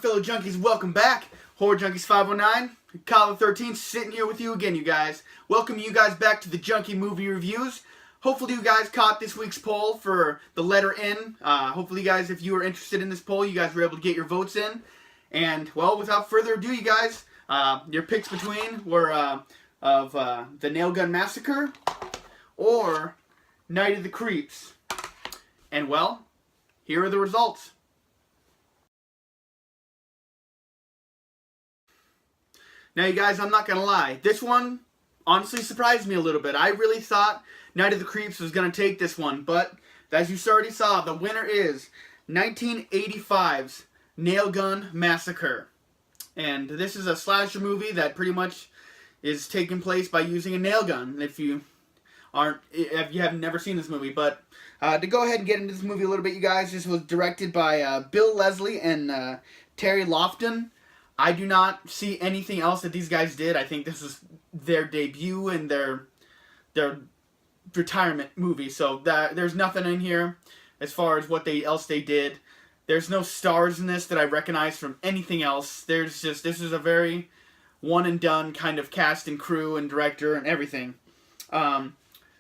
fellow junkies? Welcome back. Horror Junkies 509, Kyle 13, sitting here with you again, you guys. Welcome you guys back to the Junkie Movie Reviews. Hopefully you guys caught this week's poll for the letter N. Hopefully you guys, if you were interested in this poll, you guys were able to get your votes in. And, well, without further ado, you guys, your picks between were of the Nailgun Massacre or Night of the Creeps. And, well, here are the results. Now, you guys, I'm not going to lie. This one honestly surprised me a little bit. I really thought Night of the Creeps was going to take this one. But, as you already saw, the winner is 1985's Nailgun Massacre. And this is a slasher movie that pretty much is taking place by using a nail gun. If you have never seen this movie. But to go ahead and get into this movie a little bit, you guys, this was directed by Bill Leslie and Terry Lofton. I do not see anything else that these guys did. I think this is their debut and their retirement movie. So there's nothing in here as far as what else they did. There's no stars in this that I recognize from anything else. This is a very one and done kind of cast and crew and director and everything.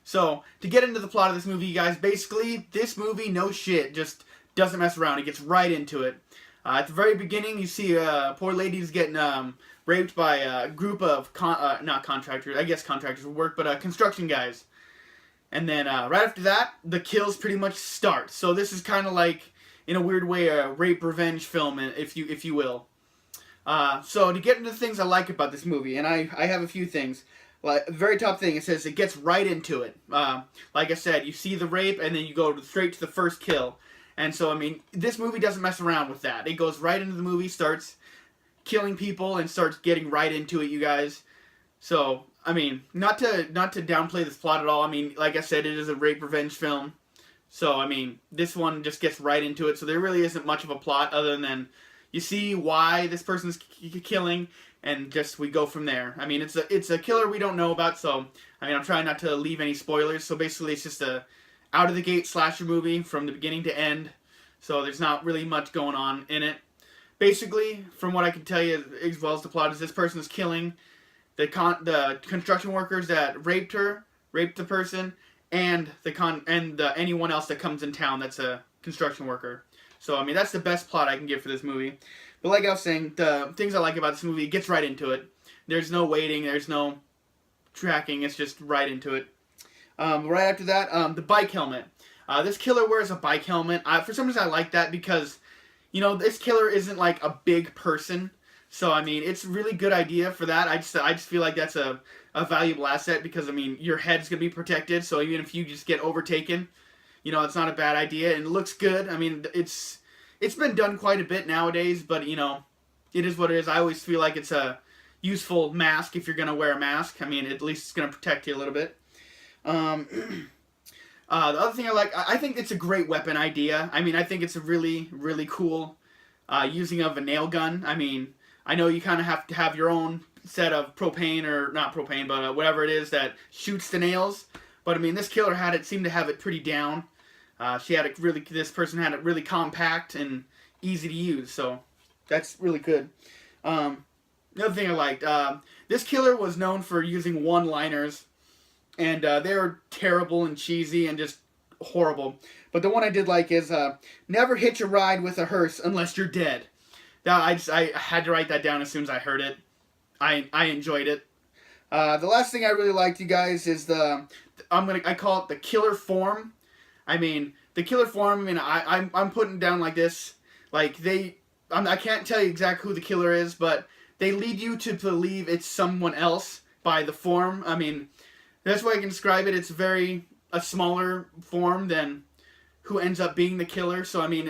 So to get into the plot of this movie, you guys, basically this movie, no shit, just doesn't mess around. It gets right into it. At the very beginning, you see a poor lady's getting raped by a group of, not contractors, I guess contractors would work, but construction guys. And then right after that, the kills pretty much start. So this is kind of like, in a weird way, a rape revenge film, if you will. So to get into the things I like about this movie, and I have a few things. Like, the very top thing, it says it gets right into it. Like I said, you see the rape, and then you go straight to the first kill. And so, I mean, this movie doesn't mess around with that. It goes right into the movie, starts killing people, and starts getting right into it, you guys. So, I mean, not to downplay this plot at all. I mean, like I said, it is a rape revenge film. So, I mean, this one just gets right into it. So there really isn't much of a plot other than you see why this person's killing, and just we go from there. I mean, it's a killer we don't know about, so, I mean, I'm trying not to leave any spoilers. So basically, it's just a out-of-the-gate slasher movie from the beginning to end, so there's not really much going on in it. Basically, from what I can tell you, as well as the plot, is this person is killing the construction workers that raped the person, and anyone else that comes in town that's a construction worker. So, I mean, that's the best plot I can give for this movie. But like I was saying, the things I like about this movie, it gets right into it. There's no waiting, there's no tracking, it's just right into it. Right after that, the bike helmet. This killer wears a bike helmet. For some reason I like that because, you know, this killer isn't like a big person. So, I mean, it's a really good idea for that. I just feel like that's a valuable asset because, I mean, your head's going to be protected. So even if you just get overtaken, you know, it's not a bad idea. And it looks good. I mean, it's been done quite a bit nowadays, but, you know, it is what it is. I always feel like it's a useful mask if you're going to wear a mask. I mean, at least it's going to protect you a little bit. The other thing I think it's a great weapon idea. I mean, I think it's a really, really cool using of a nail gun. I mean, I know you kind of have to have your own set of propane, or not propane, but whatever it is that shoots the nails. But I mean, this killer seemed to have it pretty down. This person had it really compact and easy to use, so that's really good. Another thing I liked, this killer was known for using one-liners. And they were terrible and cheesy and just horrible. But the one I did like is, never hitch a ride with a hearse unless you're dead. I had to write that down as soon as I heard it. I enjoyed it. The last thing I really liked, you guys, is I call it the killer form. I mean, the killer form, I mean, I'm putting it down like this. Like, I can't tell you exactly who the killer is, but they lead you to believe it's someone else by the form. I mean, that's why I can describe it. It's a smaller form than who ends up being the killer. So, I mean,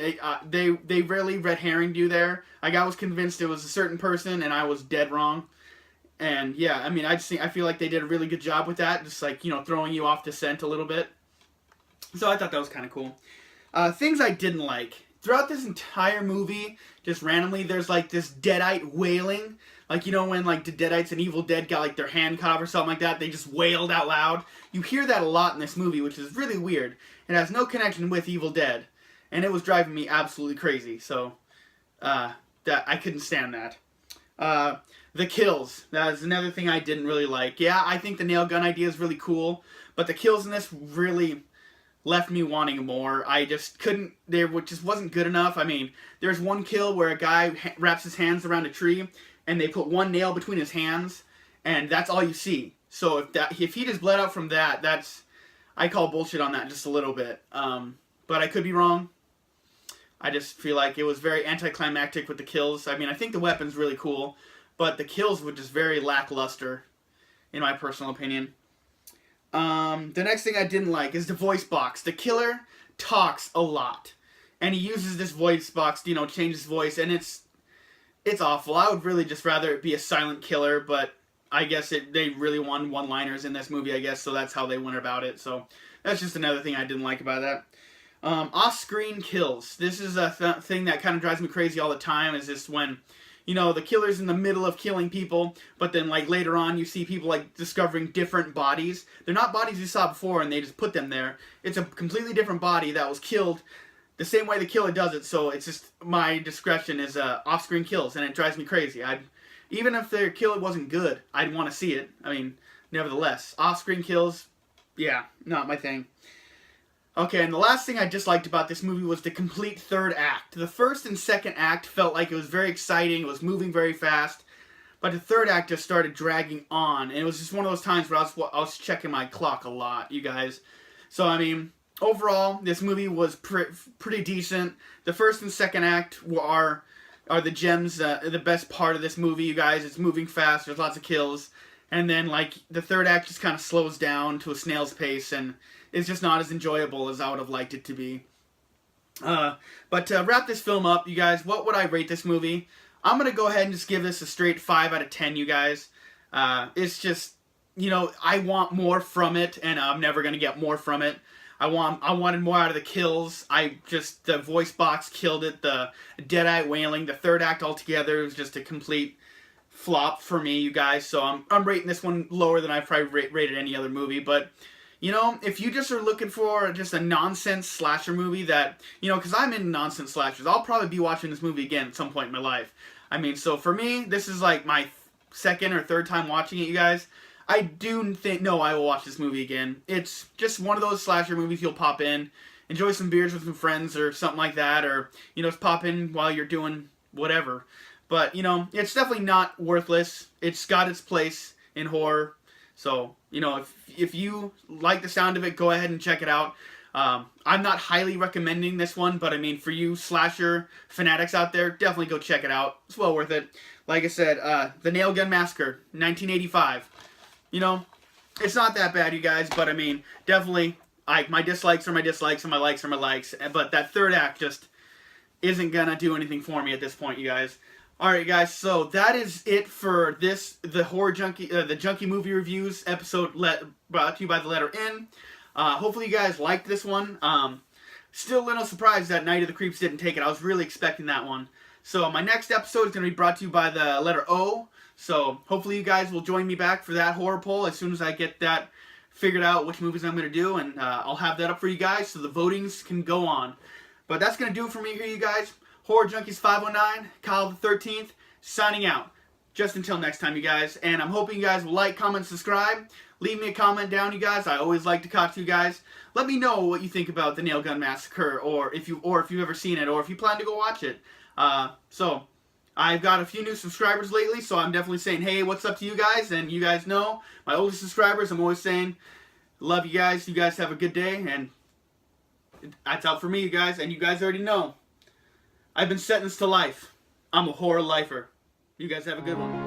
they really red herringed you there. Like, I was convinced it was a certain person, and I was dead wrong. And, yeah, I mean, I feel like they did a really good job with that. Just, like, you know, throwing you off the scent a little bit. So, I thought that was kind of cool. Things I didn't like. Throughout this entire movie, just randomly, there's, like, this deadite wailing. Like, you know, when, like, the Deadites in Evil Dead got, like, their hand cut off or something like that, they just wailed out loud. You hear that a lot in this movie, which is really weird. It has no connection with Evil Dead. And it was driving me absolutely crazy. So, that I couldn't stand that. The kills. That was another thing I didn't really like. Yeah, I think the nail gun idea is really cool, but the kills in this really left me wanting more. I just couldn't, just wasn't good enough. I mean, there's one kill where a guy wraps his hands around a tree, and they put one nail between his hands, and that's all you see. So if he just bled out from that, I call bullshit on that just a little bit. But I could be wrong. I just feel like it was very anticlimactic with the kills. I mean, I think the weapon's really cool, but the kills were just very lackluster, in my personal opinion. The next thing I didn't like is the voice box. The killer talks a lot, and he uses this voice box to, change his voice, and it's awful. I would really just rather it be a silent killer, but I guess they really won one-liners in this movie, I guess, so that's how they went about it. So that's just another thing I didn't like about that. Off-screen kills. This is a thing that kind of drives me crazy all the time, is just when the killer's in the middle of killing people, but then, like, later on you see people, like, discovering different bodies. They're not bodies you saw before, and they just put them there. It's a completely different body that was killed the same way the killer does it, so it's just, my discretion is off-screen kills, and it drives me crazy. Even if their kill wasn't good, I'd want to see it. I mean, nevertheless, off-screen kills, yeah, not my thing. Okay, and the last thing I disliked about this movie was the complete third act. The first and second act felt like it was very exciting, it was moving very fast, but the third act just started dragging on, and it was just one of those times where I was checking my clock a lot, you guys. So, I mean, overall, this movie was pretty decent. The first and second act are the gems, the best part of this movie, you guys. It's moving fast, there's lots of kills, and then, like, the third act just kind of slows down to a snail's pace, and it's just not as enjoyable as I would have liked it to be. But to wrap this film up, you guys, what would I rate this movie? I'm going to go ahead and just give this a straight 5 out of 10, you guys. It's just, I want more from it, and I'm never going to get more from it. I wanted more out of the kills. The voice box killed it. The dead-eye wailing, the third act altogether was just a complete flop for me, you guys. So I'm rating this one lower than I've probably rated any other movie, but if you just are looking for just a nonsense slasher movie that, because I'm into nonsense slashers, I'll probably be watching this movie again at some point in my life. I mean, so for me, this is like my second or third time watching it, you guys. I do know I will watch this movie again. It's just one of those slasher movies you'll pop in, enjoy some beers with some friends or something like that, or, just pop in while you're doing whatever. But, it's definitely not worthless. It's got its place in horror. So, if you like the sound of it, go ahead and check it out. I'm not highly recommending this one, but I mean, for you slasher fanatics out there, definitely go check it out. It's well worth it. Like I said, the Nailgun Massacre, 1985. It's not that bad, you guys, but I mean, definitely, my dislikes are my dislikes, and my likes are my likes. But that third act just isn't gonna do anything for me at this point, you guys. Alright guys, so that is it for the Horror Junkie, the Junkie Movie Reviews episode brought to you by the letter N. Hopefully you guys liked this one. Still a little surprised that Night of the Creeps didn't take it. I was really expecting that one. So my next episode is going to be brought to you by the letter O. So hopefully you guys will join me back for that horror poll as soon as I get that figured out which movies I'm going to do. And I'll have that up for you guys so the votings can go on. But that's going to do it for me here, you guys. Horror Junkies 519, Kyle the 13th, signing out. Just until next time, you guys. And I'm hoping you guys will like, comment, subscribe. Leave me a comment down, you guys. I always like to talk to you guys. Let me know what you think about the Nailgun Massacre, or if you've ever seen it, or if you plan to go watch it. So I've got a few new subscribers lately, so I'm definitely saying, hey, what's up to you guys? And you guys know, my oldest subscribers, I'm always saying, love you guys. You guys have a good day, and that's out for me, you guys. And you guys already know, I've been sentenced to life. I'm a horror lifer. You guys have a good one.